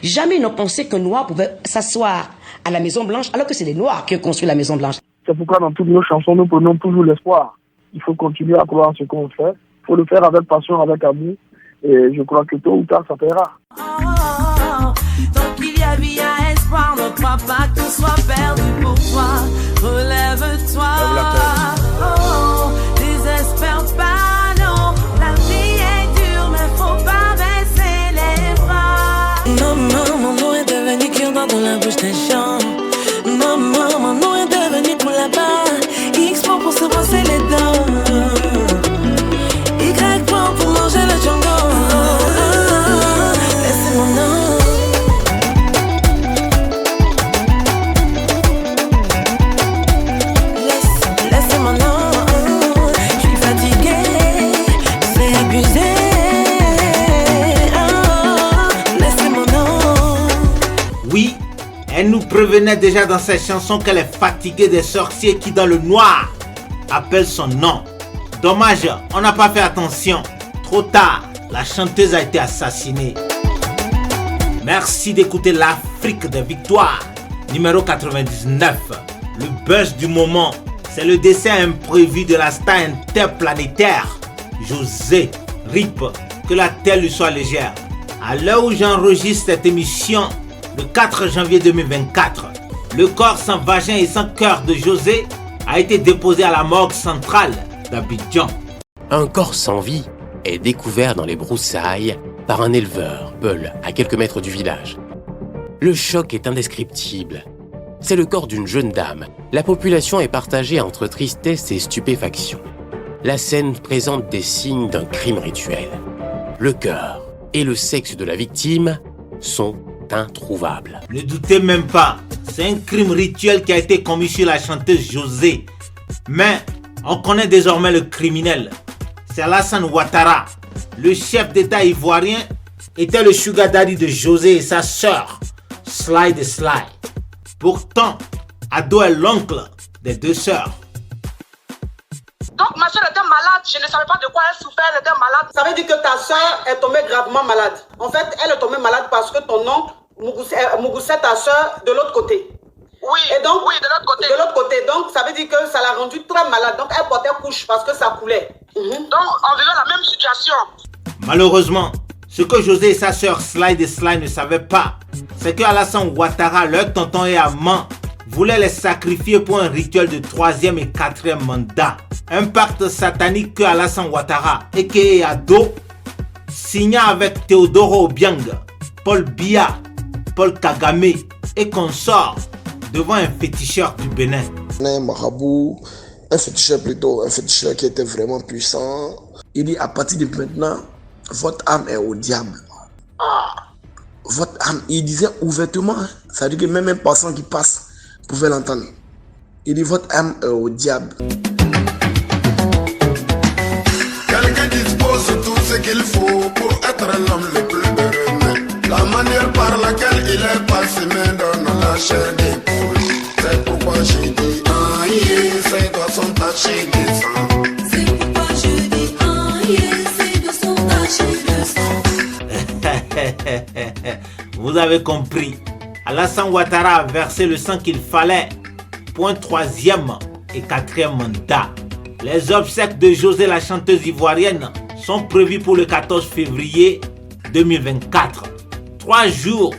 Jamais ils n'ont pensé qu'un noir pouvait s'asseoir à la Maison Blanche alors que c'est les noirs qui ont construit la Maison Blanche. C'est pourquoi dans toutes nos chansons, nous prenons toujours l'espoir. Il faut continuer à croire en ce qu'on fait. Il faut le faire avec passion, avec amour. Et je crois que tôt ou tard, ça paiera. Tant qu'il y a vie, il y a espoir. Ne crois pas que tout soit perdu pour toi. Relève-toi. Désespère pas, non. La vie est dure, mais faut pas baisser les bras. Maman, mon nom est devenu cure-dent dans la bouche des gens. Maman, mon nom est devenu pour là-bas. X pour se brosser les dents. Y pour manger le django. Laissez mon nom. Laissez mon nom. Je suis fatiguée, c'est abusé. Laissez mon nom. Oui, elle nous prévenait déjà dans cette chanson qu'elle est fatiguée des sorciers qui dans le noir appellent son nom. Dommage, on n'a pas fait attention. Trop tard, la chanteuse a été assassinée. Merci d'écouter l'Afrique des victoires, numéro 99. Le buzz du moment, c'est le décès imprévu de la star interplanétaire, José Rip. Que la terre lui soit légère. À l'heure où j'enregistre cette émission, le 4 janvier 2024, le corps sans vagin et sans cœur de José a été déposé à la morgue centrale d'Abidjan. Un corps sans vie est découvert dans les broussailles par un éleveur, Peul, à quelques mètres du village. Le choc est indescriptible. C'est le corps d'une jeune dame. La population est partagée entre tristesse et stupéfaction. La scène présente des signes d'un crime rituel. Le cœur et le sexe de la victime sont introuvables. Ne doutez même pas, c'est un crime rituel qui a été commis sur la chanteuse José. Mais on connaît désormais le criminel. C'est Alassane Ouattara. Le chef d'État ivoirien était le sugar daddy de José et sa sœur, Sly de Sly. Pourtant, Ado est l'oncle des deux sœurs. Donc ma soeur était malade, je ne savais pas de quoi elle souffrait, elle était malade. Ça veut dire que ta soeur est tombée gravement malade. En fait, elle est tombée malade parce que ton oncle, Mougoussé, ta soeur, de l'autre côté. Oui, et donc, oui, de l'autre côté. De l'autre côté, donc ça veut dire que ça l'a rendue très malade. Donc elle portait couche parce que ça coulait. Donc environ la même situation. Malheureusement, ce que José et sa sœur Sly de Sly ne savaient pas, c'est que Alassane Ouattara, leur tonton et amant, voulait les sacrifier pour un rituel de 3e et 4e mandat. Un pacte satanique que Alassane Ouattara, a.k.a. Ado, signa avec Théodoro Obiang, Paul Biya, Paul Kagame et consorts devant un féticheur du Bénin. Un marabout, un féticheur plutôt, un féticheur qui était vraiment puissant. Il dit à partir de maintenant, votre âme est au diable. Votre âme, il disait ouvertement, ça veut dire que même un passant qui passe pouvait l'entendre. Il dit votre âme est au diable. Quelqu'un dispose tout ce qu'il faut pour être l'homme le plus heureux. La manière par laquelle il est passé me donne la chair des poules. C'est pourquoi j'ai dit aïe, ses doigts sont tachés de sang. C'est pourquoi je dis aïe, ses doigts sont tachés de sang. Vous avez compris. Alassane Ouattara a versé le sang qu'il fallait pour un 3e et 4e mandat. Les obsèques de José, la chanteuse ivoirienne, sont prévues pour le 14 février 2024. 3 jours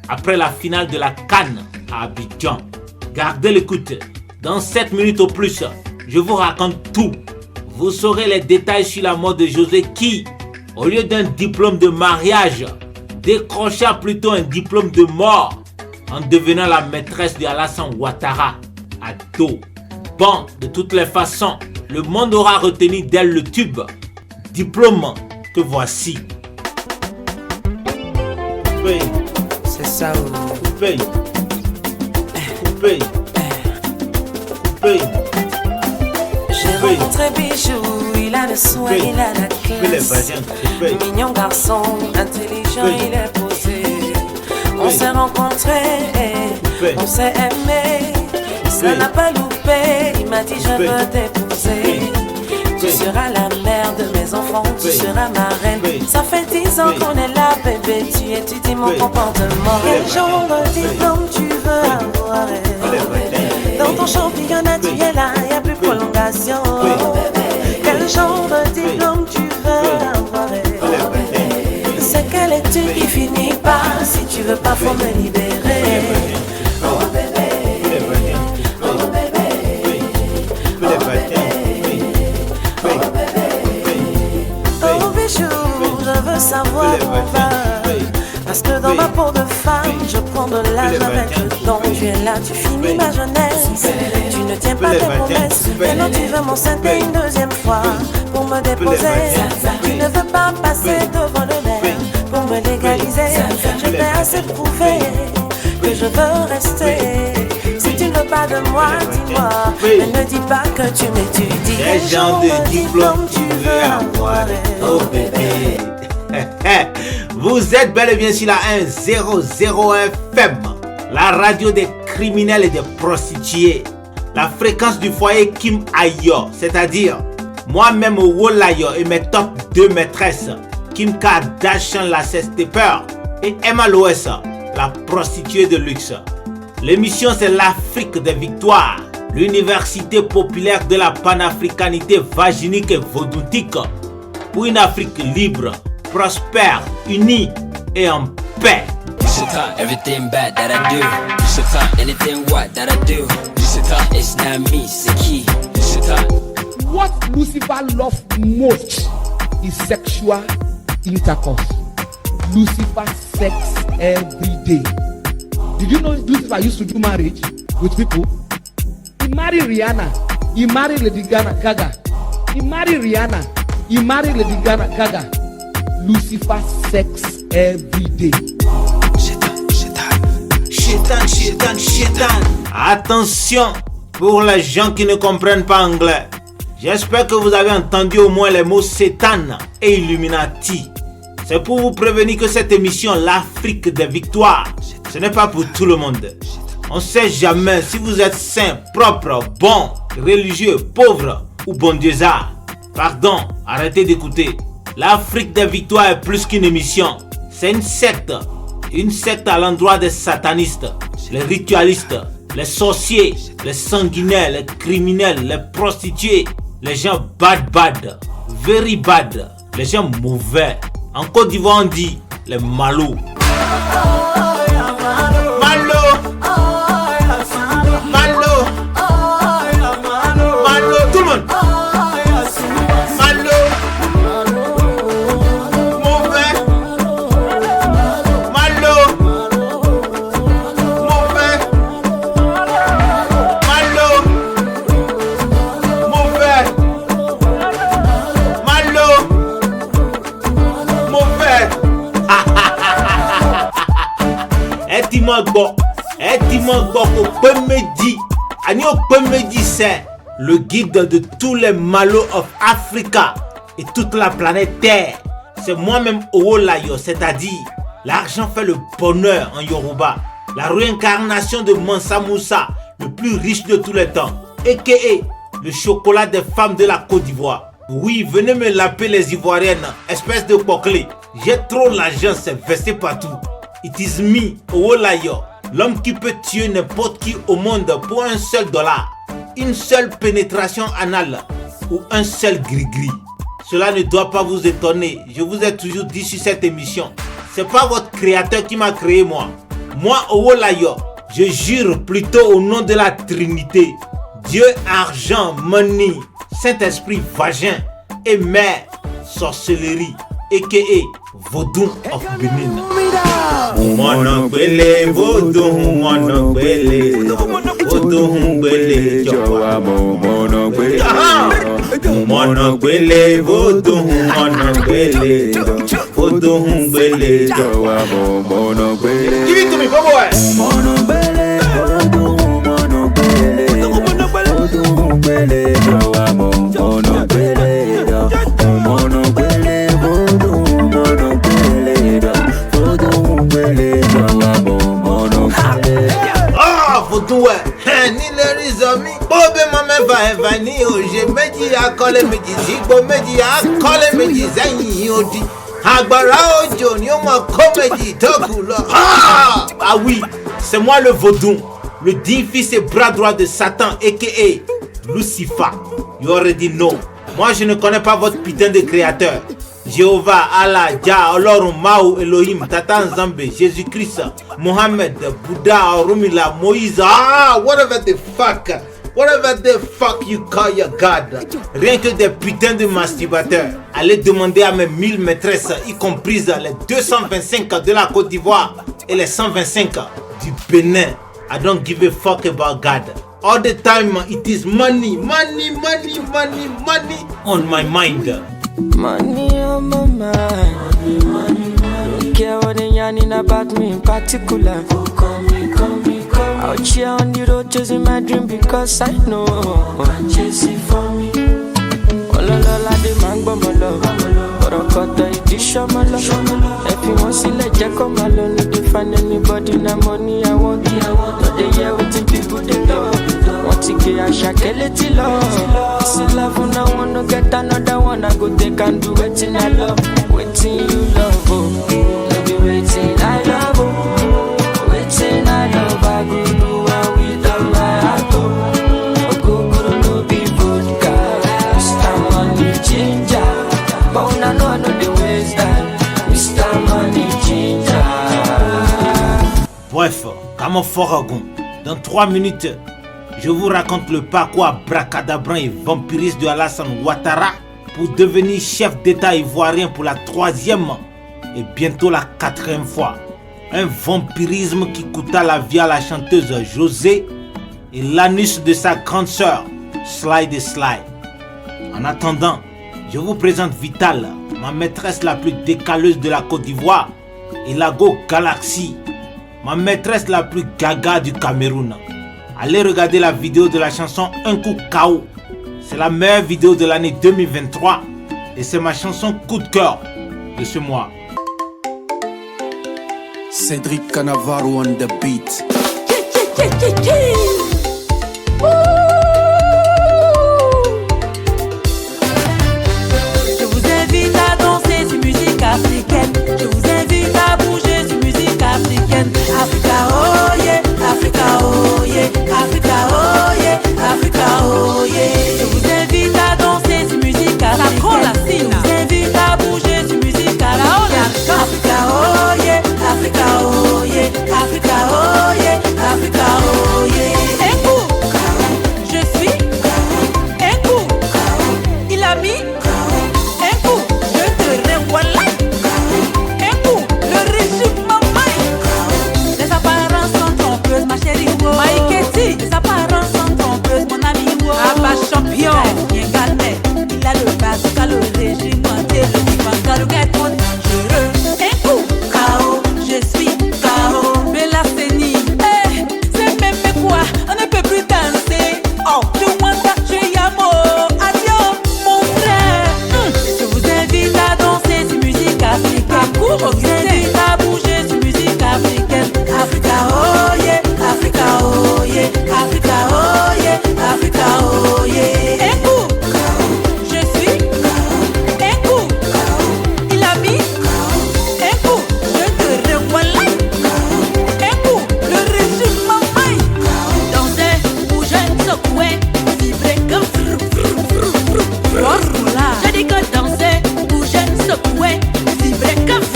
après la finale de la CAN à Abidjan. Gardez l'écoute. Dans 7 minutes au plus, je vous raconte tout. Vous saurez les détails sur la mort de José qui, au lieu d'un diplôme de mariage, décrocha plutôt un diplôme de mort en devenant la maîtresse de Alassane Ouattara, Ado. Bon, de toutes les façons, le monde aura retenu d'elle le tube. Diplôme que voici. Coupé. C'est ça. Coupé. Coupé. Coupé. J'ai rencontré Bijou, il a le soin, il a la classe. Mignon garçon, intelligent, il est posé. On s'est rencontrés, on s'est aimé. Ça n'a pas loupé, il m'a dit je veux t'épouser. Tu seras la mère de mes enfants, tu seras ma reine. Ça fait 10 ans qu'on est là, bébé, tu étudies mon comportement. Quel genre de diplôme tu veux avoir? Dans ton championnat, tu es là, y a plus prolongation. Quel genre de diplôme tu veux avoir? C'est quelle étude qui finit pas? Si tu veux pas, faut me libérer. Oh bébé, oh bébé, oh bébé, oh bébé, oh bijou, je veux savoir mon peur. Parce que dans ma peau de femme, je prends de l'âge avec le temps. Tu es là, tu finis ma jeunesse. Tu ne tiens pas tes promesses. Maintenant tu veux m'enceinter une deuxième fois pour me déposer. Tu ne veux pas passer devant le maire pour me légaliser. Je t'ai assez prouvé que je veux rester. Si tu ne veux pas de moi, dis-moi. Mais ne dis pas que tu m'étudies. Quel genre de diplôme tu veux avoir? Oh bébé. Vous êtes bel et bien sur la 101 FM, la radio des criminels et des prostituées. La fréquence du foyer Kim Ayo, c'est-à-dire moi-même au Wolayo et mes top 2 maîtresses, Kim Kardashian la Stepper et Emma Loessa, la prostituée de luxe. L'émission c'est l'Afrique des victoires, l'université populaire de la panafricanité vaginique et vaudoutique pour une Afrique libre, prospère, unie et en paix. Everything bad that I do, anything what that I do, it's not me, c'est qui? What Lucifer loves most is sexual intercourse. Lucifer sex every day. Did you know Lucifer used to do marriage with people? He married Rihanna. He married Lady Gaga. He married Rihanna. He married Lady Gaga. Lucifer sex every day. Shaitan. Attention pour les gens qui ne comprennent pas anglais. J'espère que vous avez entendu au moins les mots Satan et Illuminati. C'est pour vous prévenir que cette émission, l'Afrique des victoires, ce n'est pas pour tout le monde. On ne sait jamais si vous êtes saint, propre, bon, religieux, pauvre ou bon dieuxard. Pardon, arrêtez d'écouter. L'Afrique des victoires est plus qu'une émission. C'est une secte à l'endroit des satanistes, les ritualistes, les sorciers, les sanguinaires, les criminels, les prostituées, les gens bad, very bad, les gens mauvais. En Côte d'Ivoire on dit les malous. Malo, tout le monde. C'est le guide de tous les malos of Africa et toute la planète Terre. C'est moi-même Owolayo, c'est-à-dire l'argent fait le bonheur en Yoruba. La réincarnation de Mansa Moussa, le plus riche de tous les temps, a.k.a. le chocolat des femmes de la Côte d'Ivoire. Oui, venez me laper les Ivoiriennes, espèce de poclé. J'ai trop l'argent, c'est versé partout. It is me, Owolayo, l'homme qui peut tuer n'importe qui au monde pour $1 seul. Une seule pénétration anale ou un seul gris-gris. Cela ne doit pas vous étonner. Je vous ai toujours dit sur cette émission. C'est pas votre créateur qui m'a créé moi. Moi, Owolayo, je jure plutôt au nom de la Trinité. Dieu, argent, money, Saint-Esprit, vagin et mère, sorcellerie, a.k.a. Vodou of Benin. Monogbele, Vodou, Monogbele, Vodou, Gbele, Jowa, Monogbele, Monogbele, Vodou, Monogbele, Vodou, Gbele, Jowa, Monogbele. Give it to me, go boy. Monogbele, Vodou, Monogbele, Vodou, Gbele, Jowa, Monogbele, Monogbele. Ah, Vodou, ni les amis, Bobe, maman, va venir, je me dis à coller, me dis, Zigbo me dit à coller, me dit, Zayi, Odi. Agbara Ojo, Nyoma Comedy, Tokula. Ah oui, c'est moi le vaudou, le digne fils et bras droit de Satan, a.k.a. Lucifer. You already know. Moi, je ne connais pas votre putain de créateur. Jéhovah, Allah, Jah, Olorum, Mao, Elohim, Tata Nzambe, Jésus-Christ, Mohammed, Bouddha, Rumila, Moïse. Whatever the fuck you call your God. Rien que des putains de masturbateurs. Allez demander à mes 1000 maîtresses, y comprises les 225 de la Côte d'Ivoire et les 125 du Bénin. I don't give a fuck about God. All the time, it is money on my mind. Money on my mind. Don't care what they yarning about me in particular. Call me. Out here on the road chasing my dream because I know I'm chasing for me. Ololola de mango molo, orokoto idisho molo. If you want to let you come alone, you can find anybody na money I want. No they hear what the people they love. Want to get a shakeleti love. It's a love when I wanna get another one. I go take and do waiting I love, waiting you love. Oh, no be waiting I love. Oh, waiting I love. I go do what we done my heart. Oh, go no be vodka. Mr. Money Ginger, but when I know the waste time. Mr. Money Ginger. Bref, comme un foragon, dans 3 minutes, je vous raconte le parcours abracadabran et vampiriste de Alassane Ouattara pour devenir chef d'État ivoirien pour la 3e et bientôt la 4e fois. Un vampirisme qui coûta la vie à la chanteuse José et l'anus de sa grande sœur, Slide. En attendant, je vous présente Vital, ma maîtresse la plus décaleuse de la Côte d'Ivoire, et Lago Galaxy, ma maîtresse la plus gaga du Cameroun. Allez regarder la vidéo de la chanson Un coup KO. C'est la meilleure vidéo de l'année 2023 et c'est ma chanson coup de cœur de ce mois. Cédric Cannavaro on the beat. Je vous invite à danser sur musique africaine. Je vous invite à bouger sur musique africaine. Africa, oh yeah, Africa, oh yeah, Africa, oh yeah, Africa, oh yeah. Je vous invite à danser sur musique africaine. Je vous invite à bouger sur musique africaine. Africa, oh yeah, Africa, oh yeah, Africa, oh yeah, Africa, oh yeah. Un coup, je suis. Un coup, il a mis. Un coup, je te renvoie là. Un coup, le régime maman. Les apparences sont trompeuses, ma chérie. Maïketi, les apparences sont trompeuses, mon ami. Abba champion, bien calmé. Il a le bazooka, le régime monté, le divan, le gâteau. Un coup, KO, je suis KO. Bella Seni, c'est même quoi? On ne peut plus danser. Oh, je wanda, je yamo. Adieu, mon frère. Je vous invite à danser sur musique africaine. Je vous invite à bouger sur musique africaine. Africa, oh yeah, Africa, oh yeah, Africa, oh yeah, Africa, oh yeah. Un coup, je suis. Un coup, il a mis. Un coup, je te revois là. Un coup, le régime maman. Danser, bouger, secouer, vibrer comme voilà. Je dis que danser, bouger, secouer, vibrer comme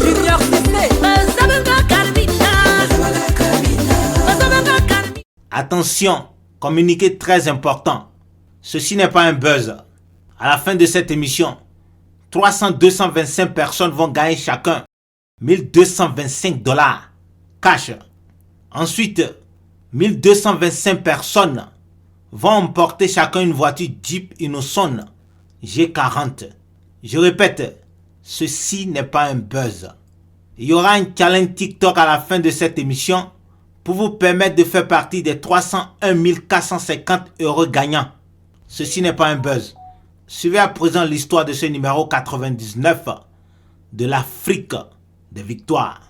Junior CC. Attention, communiqué très important. Ceci n'est pas un buzz. À la fin de cette émission, 225 personnes vont gagner chacun $1225 cash. Ensuite, 1225 personnes vont emporter chacun une voiture Jeep Innocent G40. Je répète, ceci n'est pas un buzz. Il y aura un challenge TikTok à la fin de cette émission pour vous permettre de faire partie des 301 450 € gagnants. Ceci n'est pas un buzz. Suivez à présent l'histoire de ce numéro 99 de l'Afrique des victoires.